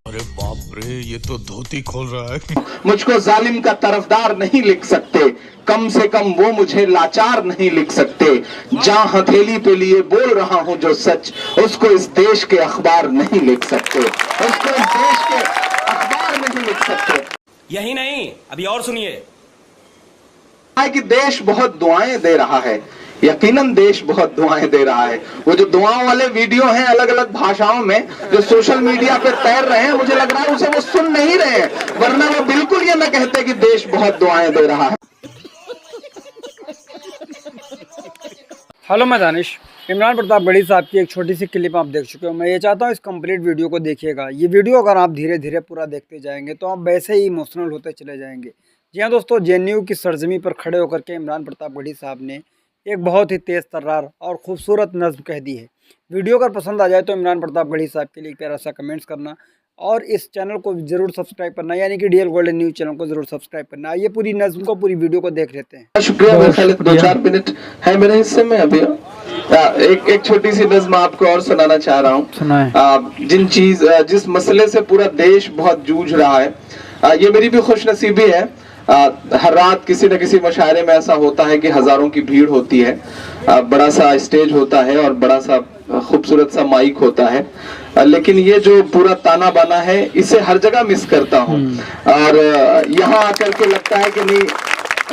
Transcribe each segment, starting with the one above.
अरे बाप रे, ये तो धोती खोल रहा है। मुझको जालिम का तरफदार नहीं लिख सकते, कम से कम वो मुझे लाचार नहीं लिख सकते। जहां हथेली पे लिए बोल रहा हूं जो सच, उसको इस देश के अखबार नहीं लिख सकते, उसको इस देश के अखबार नहीं लिख सकते। यही नहीं, अभी और सुनिए कि देश बहुत दुआएं दे रहा है, यकीनन देश बहुत दुआएं दे रहा है। वो जो दुआओं वाले वीडियो हैं अलग अलग भाषाओं में जो सोशल मीडिया पे तैर रहे हैं, मुझे लग रहा है उसे वो सुन नहीं रहे हैं, वरना वो बिल्कुल ये न कहते कि देश बहुत दुआएं दे रहा है। हेलो, मैं दानिश। इमरान प्रतापगढ़ी साहब की एक छोटी सी क्लिप आप देख चुके हो। मैं ये चाहता हूँ इस कंप्लीट वीडियो को देखिएगा। ये वीडियो अगर आप धीरे धीरे पूरा देखते जाएंगे तो आप वैसे ही इमोशनल होते चले जाएंगे। जी हाँ दोस्तों, जेएनयू की सरजमी पर खड़े होकर के इमरान प्रतापगढ़ी साहब ने एक बहुत ही तेज़ तर्रार और खूबसूरत नज़्म कह दी है। वीडियो अगर पसंद आ जाए तो इमरान प्रतापगढ़ी साहब के लिए एक प्यारा सा कमेंट्स करना और इस चैनल को ज़रूर सब्सक्राइब करना, यानी कि डीएल गोल्डन न्यूज़ चैनल को ज़रूर सब्सक्राइब करना। आइए पूरी नज़्म को, पूरी वीडियो को देख लेते हैं। शुक्रिया। मेरे ख्याल 2-4 मिनट है मेरे हिस्से में अभी। एक छोटी सी नज़्म आपको और सुनाना चाह रहा हूँ। जिस मसले से पूरा देश बहुत जूझ रहा है, ये मेरी भी खुशनसीबी है। हर रात किसी न किसी मुशायरे में ऐसा होता है कि हजारों की भीड़ होती है, बड़ा सा स्टेज होता है और बड़ा सा खूबसूरत सा माइक होता है, लेकिन ये जो पूरा ताना बाना है इसे हर जगह मिस करता हूँ। और यहाँ आकर के लगता है कि नहीं,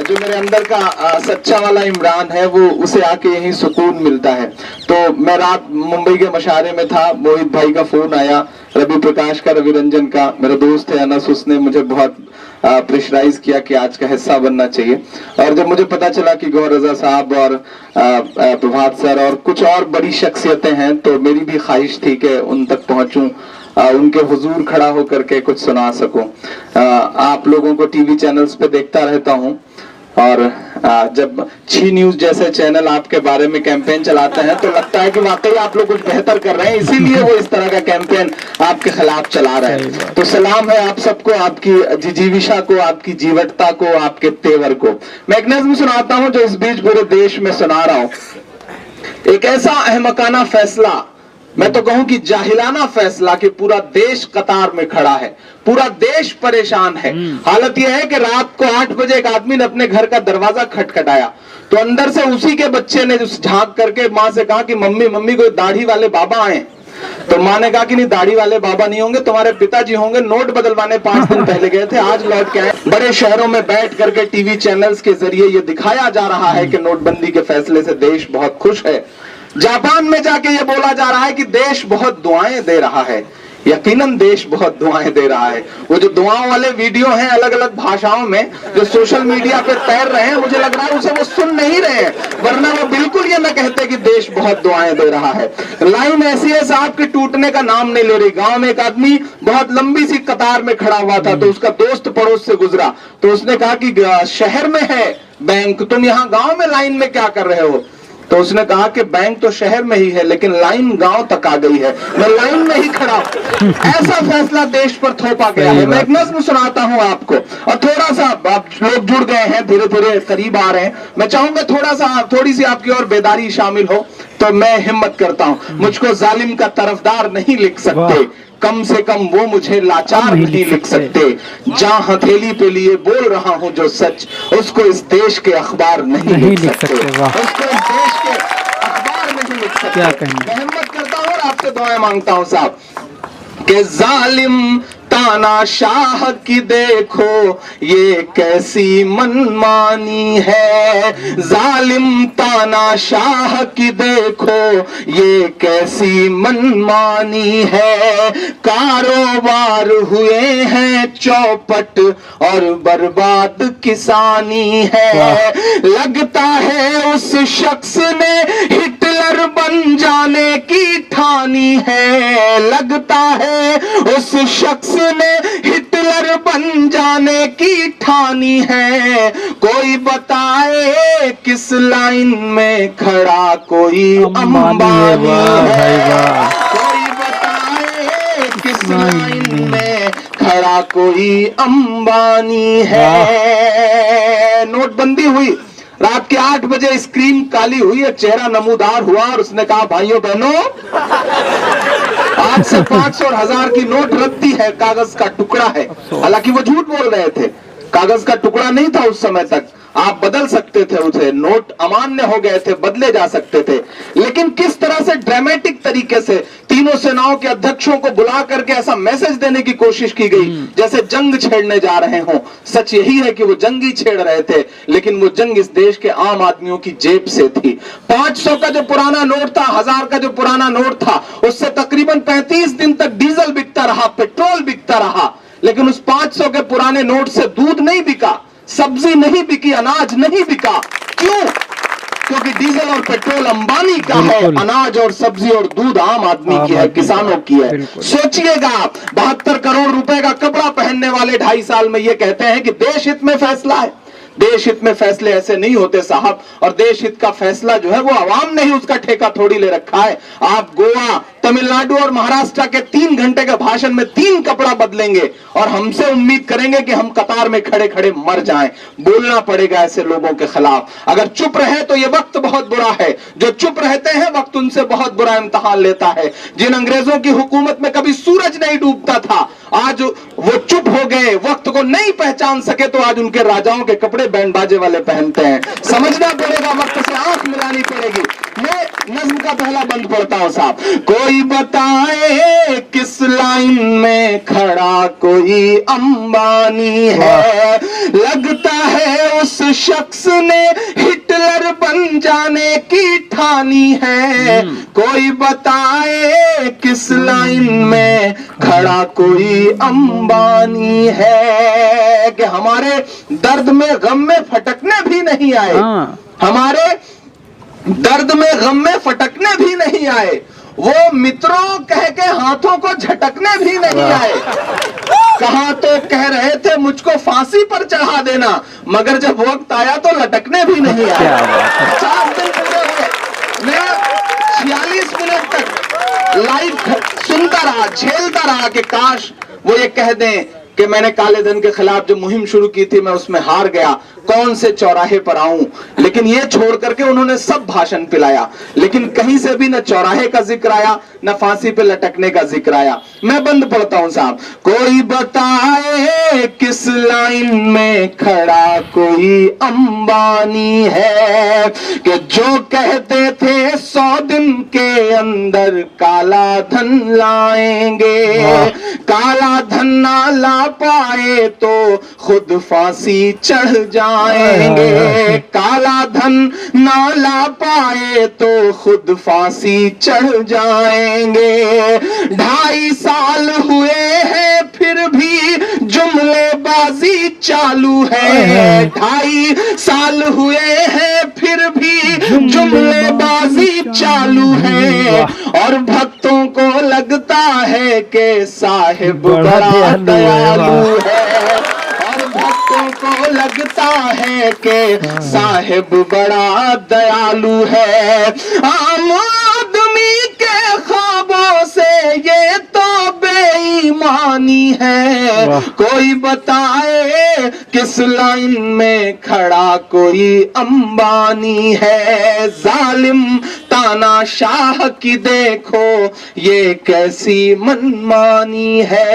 जो मेरे अंदर का सच्चा वाला इमरान है वो उसे आके यही सुकून मिलता है। तो मैं रात मुंबई के मुशायरे में था, मोहित भाई का फोन आया, रवि प्रकाश का, रवि रंजन का, मेरे दोस्त है अनस, उसने मुझे बहुत प्रेशराइज किया कि आज का हिस्सा बनना चाहिए। और जब मुझे पता चला कि गौहर रजा साहब और प्रभात सर और कुछ और बड़ी शख्सियतें हैं, तो मेरी भी ख्वाहिश थी कि उन तक पहुंचूं, उनके हुजूर खड़ा होकर के कुछ सुना सकूं। आप लोगों को टीवी चैनल्स पे देखता रहता हूं, और जब छी न्यूज जैसे चैनल आपके बारे में कैंपेन चलाते हैं तो लगता है कि वाकई आप लोग कुछ बेहतर कर रहे हैं, इसीलिए वो इस तरह का कैंपेन आपके खिलाफ चला रहे हैं। तो सलाम है आप सबको, आपकी जिजीविशा को, आपकी जीवटता को, आपके तेवर को। मैं एक नज़्म सुनाता हूं जो इस बीच पूरे देश में सुना रहा हूं। एक ऐसा अहमकाना फैसला, मैं तो कहूं कि जाहिलाना फैसला कि पूरा देश कतार में खड़ा है, पूरा देश परेशान है। हालत यह है कि रात को 8 बजे एक आदमी ने अपने घर का दरवाजा खटखटाया, तो अंदर से उसी के बच्चे ने झांक करके मां से कहा कि मम्मी मम्मी कोई दाढ़ी वाले बाबा आए। तो मां ने कहा कि नहीं, दाढ़ी वाले बाबा नहीं होंगे, तुम्हारे पिताजी होंगे, नोट बदलवाने 5 दिन पहले गए थे, आज लौट के आए। बड़े शहरों में बैठ करके टीवी चैनल्स के जरिए ये दिखाया जा रहा है कि नोटबंदी के फैसले से देश बहुत खुश है। जापान में जाके ये बोला जा रहा है कि देश बहुत दुआएं दे रहा है, यकीनन देश बहुत दुआएं दे रहा है। वो जो दुआओं वाले वीडियो हैं अलग अलग भाषाओं में जो सोशल मीडिया पे तैर रहे हैं, मुझे लग रहा है उसे वो सुन नहीं रहे हैं, वरना वो बिल्कुल ये न कहते कि देश बहुत दुआएं दे रहा है। लाइन ऐसी है साहब कि टूटने का नाम नहीं ले रही। गांव में एक आदमी बहुत लंबी सी कतार में खड़ा हुआ था, तो उसका दोस्त पड़ोस से गुजरा, तो उसने कहा कि शहर में है बैंक, तुम यहाँ गाँव में लाइन में क्या कर रहे हो? तो उसने कहा कि बैंक तो शहर में ही है, लेकिन लाइन गांव तक आ गई है, मैं लाइन में ही खड़ा हूं। ऐसा फैसला देश पर थोपा गया है। मैं एक नज़्म सुनाता हूं आपको, और थोड़ा सा आप लोग जुड़ गए हैं, धीरे धीरे करीब आ रहे हैं, मैं चाहूंगा थोड़ी सी आपकी और बेदारी शामिल हो, तो मैं हिम्मत करता हूं। मुझको जालिम का तरफदार नहीं लिख सकते, कम से कम वो मुझे लाचार नहीं लिख सकते। जहां हथेली पे लिए बोल रहा हूं जो सच, उसको इस देश के अखबार नहीं लिख सकते, उसको इस देश के अखबार नहीं लिख सकते। क्या कहें? मैं हिम्मत करता हूं और आपसे दुआएं मांगता हूं साहब कि जालिम ताना शाह की देखो ये कैसी मनमानी है, जालिम ताना शाह की देखो ये कैसी मनमानी है। कारोबार हुए हैं चौपट और बर्बाद किसानी है। लगता है उस शख्स ने हिटलर बन जाने की ठानी है, लगता है उस शख्स ने हिटलर बन जाने की ठानी है। कोई बताए किस लाइन में खड़ा कोई अंबानी है, कोई बताए किस लाइन में खड़ा कोई अंबानी है। नोटबंदी हुई, रात के 8 बजे स्क्रीन काली हुई, एक चेहरा नमूदार हुआ और उसने कहा भाइयों बहनों आज से 500 और 1000 की नोट रद्दी है, कागज का टुकड़ा है। हालांकि वो झूठ बोल रहे थे, कागज का टुकड़ा नहीं था उस समय तक, आप बदल सकते थे उसे, नोट अमान्य हो गए थे, बदले जा सकते थे। लेकिन किस तरह से ड्रामेटिक तरीके से तीनों सेनाओं के अध्यक्षों को बुला करके ऐसा मैसेज देने की कोशिश की गई जैसे जंग छेड़ने जा रहे हों। सच यही है कि वो जंग ही छेड़ रहे थे, लेकिन वो जंग इस देश के आम आदमियों की जेब से थी। 500 का जो पुराना नोट था, 1000 का जो पुराना नोट था, उससे तकरीबन 35 दिन तक डीजल बिकता रहा, पेट्रोल बिकता रहा, लेकिन उस 500 के पुराने नोट से दूध नहीं बिका, सब्जी नहीं बिकी, अनाज नहीं बिका। क्यों? क्योंकि डीजल और पेट्रोल अंबानी का है, अनाज और सब्जी और दूध आम आदमी की है, किसानों की है। सोचिएगा आप, 72 करोड़ रुपए का कपड़ा पहनने वाले 2.5 साल में ये कहते हैं कि देश हित में फैसला है। देश हित में फैसले ऐसे नहीं होते साहब, और देश हित का फैसला जो है वो आवाम ने ही उसका ठेका थोड़ी ले रखा है। आप गोवा, तमिलनाडु और महाराष्ट्र के 3 घंटे के भाषण में 3 कपड़ा बदलेंगे और हमसे उम्मीद करेंगे कि हम कतार में खड़े खड़े मर जाएं। बोलना पड़ेगा ऐसे लोगों के खिलाफ। अगर चुप रहे तो ये वक्त बहुत बुरा है, जो चुप रहते हैं वक्त उनसे बहुत बुरा इम्तिहान लेता है। जिन अंग्रेजों की हुकूमत में कभी सूरज नहीं डूबता था, आज वो चुप हो गए, वक्त को नहीं पहचान सके, तो आज उनके राजाओं के कपड़े बैंड बाजे वाले पहनते हैं। समझना पड़ेगा, वक्त से आंख मिलानी पड़ेगी। मैं नज्म का पहला बंद पढ़ता हूं साहब। कोई बताए किस लाइन में खड़ा कोई अंबानी है, लगता है उस शख्स ने हिटलर बन जाने की ठानी है। कोई बताए किस लाइन में खड़ा कोई अंबानी है, कि हमारे दर्द में गम में फटकने भी नहीं आए, हमारे दर्द में गम में फटकने भी नहीं आए, वो मित्रों कह के हाथों को झटकने भी नहीं आए। कहा तो कह रहे थे मुझको फांसी पर चढ़ा देना, मगर जब वक्त आया तो लटकने भी नहीं आए। 4 दिन पूरे हुए, मैं 46 मिनट तक लाइव सुनता रहा, झेलता रहा कि काश वो ये कह दें कि मैंने काले धन के खिलाफ जो मुहिम शुरू की थी मैं उसमें हार गया, कौन से चौराहे पर आऊं। लेकिन ये छोड़ करके उन्होंने सब भाषण पिलाया, लेकिन कहीं से भी न चौराहे का जिक्र आया, न फांसी पे लटकने का जिक्र आया। मैं बंद पढ़ता हूं साहब। कोई बताए किस लाइन में खड़ा कोई अंबानी है, कि जो कहते थे 100 दिन के अंदर काला धन लाएंगे, काला धन ना ला पाए तो खुद फांसी चढ़ जाएंगे, काला धन ना ला पाए तो खुद फांसी चढ़ जाएंगे। 2.5 साल हुए हैं फिर भी जुमलेबाजी चालू है, 2.5 साल हुए हैं फिर भी जुमलेबाजी चालू है, और भक्तों को लगता है कि साहिब बड़ा दयालु है, और भक्तों को लगता है कि साहिब बड़ा दयालु है। आम आदमी के ख्वाबों से ये तो बेईमानी है, कोई बताए किस लाइन में खड़ा कोई अंबानी है। जालिम तानाशाह की देखो ये कैसी मनमानी है।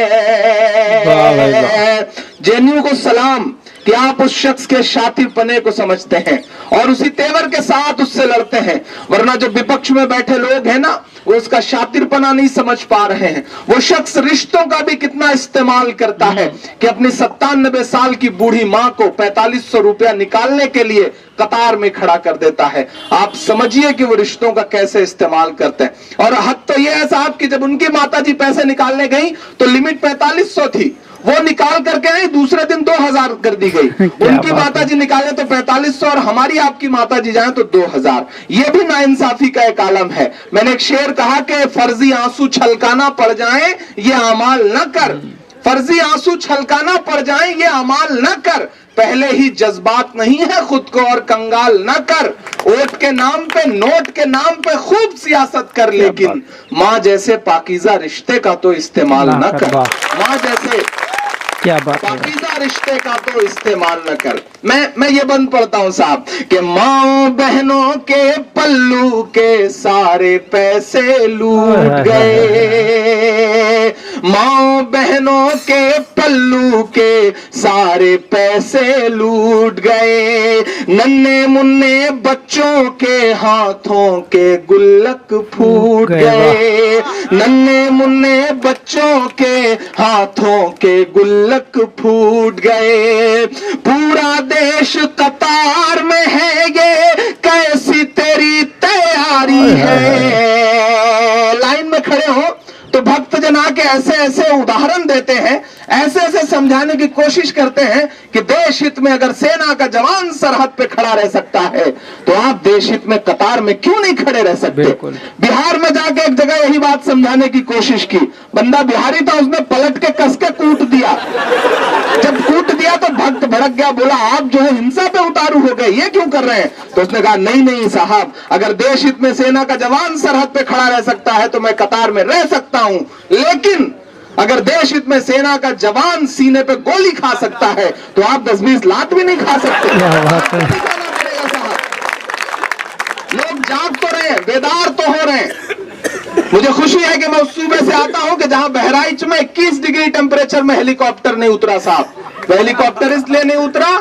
जेएनयू को सलाम कि आप उस शख्स के शातिरपने को समझते हैं और उसी तेवर के साथ उससे लड़ते हैं, वरना जो विपक्ष में बैठे लोग हैं ना, वो उसका शातिरपना नहीं समझ पा रहे हैं। वो शख्स रिश्तों का भी कितना इस्तेमाल करता है कि अपनी 97 साल की बूढ़ी मां को 4500 रुपया निकालने के लिए कतार में खड़ा कर देता है। आप समझिए कि वो रिश्तों का कैसे इस्तेमाल करते हैं। और हद तो यह है साहब कि जब उनकी माताजी पैसे निकालने गई तो लिमिट 4500 थी, वो निकाल करके आई, दूसरे दिन 2000 कर दी गई। उनकी माताजी निकाले तो 4500 और हमारी आपकी माताजी जाए तो 2000। ये भी नाइंसाफी का एक आलम है। मैंने एक शेर कहा कि फर्जी आंसू छलकाना पड़ जाए ये अमाल न कर, फर्जी आंसू छलकाना पड़ जाए ये अमाल न कर, पहले ही जज्बात नहीं है खुद को और कंगाल न कर। वोट के नाम पे, नोट के नाम पे खूब सियासत कर, लेकिन माँ जैसे पाकीज़ा रिश्ते का तो इस्तेमाल न कर। माँ जैसे क्या बात है। पाकीज़ा रिश्ते का तो इस्तेमाल न कर। मैं ये बंद पढ़ता हूं साहब कि माओ बहनों के पल्लू के सारे पैसे लूट गए, माओ बहनों के पल्लू के सारे पैसे लूट गए, नन्हे मुन्ने बच्चों के हाथों के गुल्लक फूट गए, नन्हे मुन्ने बच्चों के हाथों के गुल्लक फूट गए, पूरा देश कतार में है, ये कैसी तेरी तैयारी है। लाइन में खड़े हो तो भक्त जन आके ऐसे ऐसे उदाहरण देते हैं, ऐसे ऐसे समझाने की कोशिश करते हैं कि देश हित में अगर सेना का जवान सरहद पे खड़ा रह सकता है तो आप देश हित में कतार में क्यों नहीं खड़े रह सकते। बिहार में जाके एक जगह यही बात समझाने की कोशिश की, बंदा बिहारी था, उसने पलट के कस के कूट दिया। जब कूट दिया तो भक्त भड़क गया, बोला आप जो है हिंसा पे उतारू हो गए, ये क्यों कर रहे हैं। तो उसने कहा नहीं नहीं साहब, अगर देश हित में सेना का जवान सरहद पे खड़ा रह सकता है तो मैं कतार में रह सकता हूं, लेकिन अगर देश हित में सेना का जवान सीने पे गोली खा सकता है तो आप 10-20 लात भी नहीं खा सकते। लोग जाग तो रहे हैं, बेदार तो हो रहे हैं। मुझे खुशी है कि मैं उस सूबे से आता हूं कि जहां बहराइच में 21 डिग्री टेम्परेचर में हेलीकॉप्टर नहीं उतरा साहब। हेलीकॉप्टर इसलिए नहीं उतरा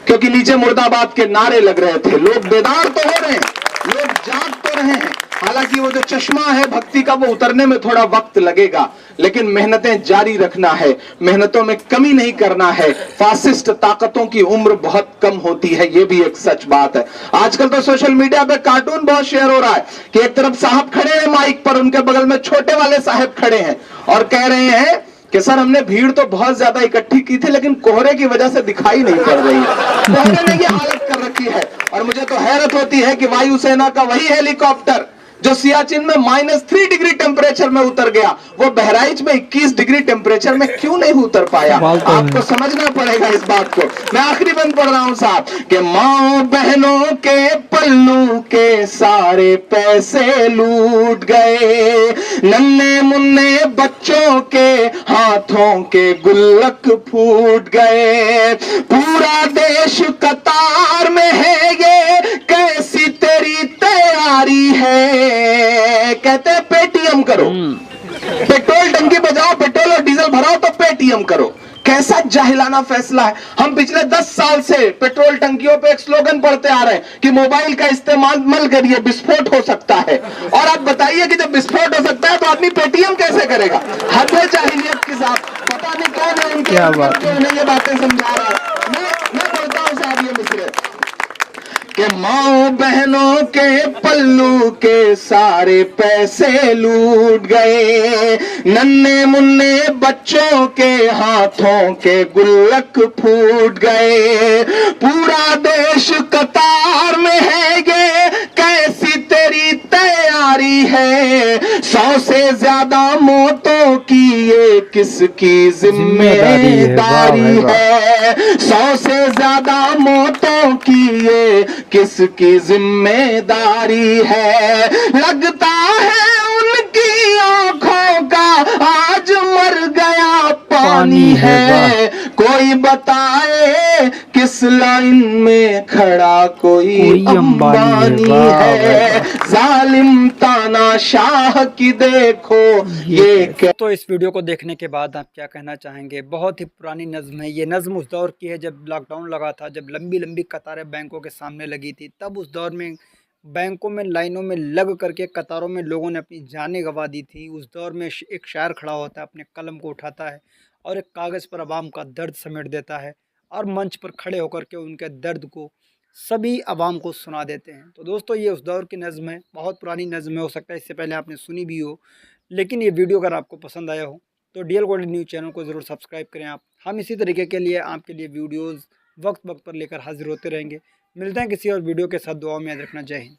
क्योंकि नीचे मुर्दाबाद के नारे लग रहे थे। लोग बेदार तो हो रहे हैं, लोग जाग तो रहे हैं। हालांकि वो जो चश्मा है भक्ति का वो उतरने में थोड़ा वक्त लगेगा, लेकिन मेहनतें जारी रखना है, मेहनतों में कमी नहीं करना है। फासिस्ट ताकतों की उम्र बहुत कम होती है, ये भी एक सच बात है। आजकल तो सोशल मीडिया पे कार्टून बहुत शेयर हो रहा है कि एक तरफ साहब खड़े हैं माइक पर, उनके बगल में छोटे वाले साहब खड़े हैं और कह रहे हैं कि सर हमने भीड़ तो बहुत ज्यादा इकट्ठी की थी लेकिन कोहरे की वजह से दिखाई नहीं पड़ रही है। कोहरे ने ये हालत कर रखी है। और मुझे तो हैरत होती है कि वायुसेना का वही हेलीकॉप्टर जो सियाचिन में -3 डिग्री टेम्परेचर में उतर गया, वो बहराइच में 21 डिग्री टेम्परेचर में क्यों नहीं उतर पाया। आपको समझना पड़ेगा इस बात को। मैं आखिरी बंद पढ़ रहा हूं साहब कि माओ बहनों के पल्लू के सारे पैसे लूट गए, नन्हे मुन्ने बच्चों के हाथों के गुल्लक फूट गए, पूरा देश कतार में है, ये कैसी तेरी तैयारी है। कहते हैं पेटीएम करो, पेट्रोल टंकी बजाओ, पेट्रोल और डीजल भराओ तो पेटीएम करो। कैसा जाहिलाना फैसला है। हम पिछले 10 साल से पेट्रोल टंकियों पे एक स्लोगन पढ़ते आ रहे हैं कि मोबाइल का इस्तेमाल मत करिए, विस्फोट हो सकता है। और आप बताइए कि जब विस्फोट हो सकता है तो आदमी पेटीएम कैसे करेगा। हद है जाहिलियत के साथ। पता नहीं कौन है उनके क्यों नहीं ये बातें समझा रहा है। मैं बोलता हूं साहब ये मिसरे कि माओ बहनों के पल्लू के सारे पैसे लूट गए, नन्हे मुन्ने बच्चों के हाथों के गुल्लक फूट गए, पूरा देश कतार में है, ये कैसी तेरी तैयारी है। 100 से ज्यादा मौतों की ये किसकी जिम्मेदारी है। 100 से ज्यादा मौतों की ये किसकी जिम्मेदारी है। लगता है उनकी आंखों का आज मर गया पानी है। कोई बताए किस लाइन में खड़ा कोई अंबानी है। जालिम तानाशाह की देखो ये। तो इस वीडियो को देखने के बाद आप क्या कहना चाहेंगे। बहुत ही पुरानी नज़्म है ये। नज़्म उस दौर की है जब लॉकडाउन लगा था, जब लंबी लंबी कतारें बैंकों के सामने लगी थी। तब उस दौर में बैंकों में लाइनों में लग करके कतारों में लोगों ने अपनी जानें गंवा दी थी। उस दौर में एक शायर खड़ा होता है, अपने कलम को उठाता है और एक कागज़ पर आवाम का दर्द समेट देता है और मंच पर खड़े होकर के उनके दर्द को सभी आवाम को सुना देते हैं। तो दोस्तों ये उस दौर की नज़्म है, बहुत पुरानी नज़्म है, हो सकता है इससे पहले आपने सुनी भी हो। लेकिन ये वीडियो अगर आपको पसंद आया हो तो डीएल गोल्डन न्यूज़ चैनल को ज़रूर सब्सक्राइब करें आप। हम इसी तरीके के लिए आपके लिए वीडियोज़ वक्त वक्त पर लेकर हाजिर होते रहेंगे। मिलते हैं किसी और वीडियो के साथ। दुआ में याद रखना। जय हिंद।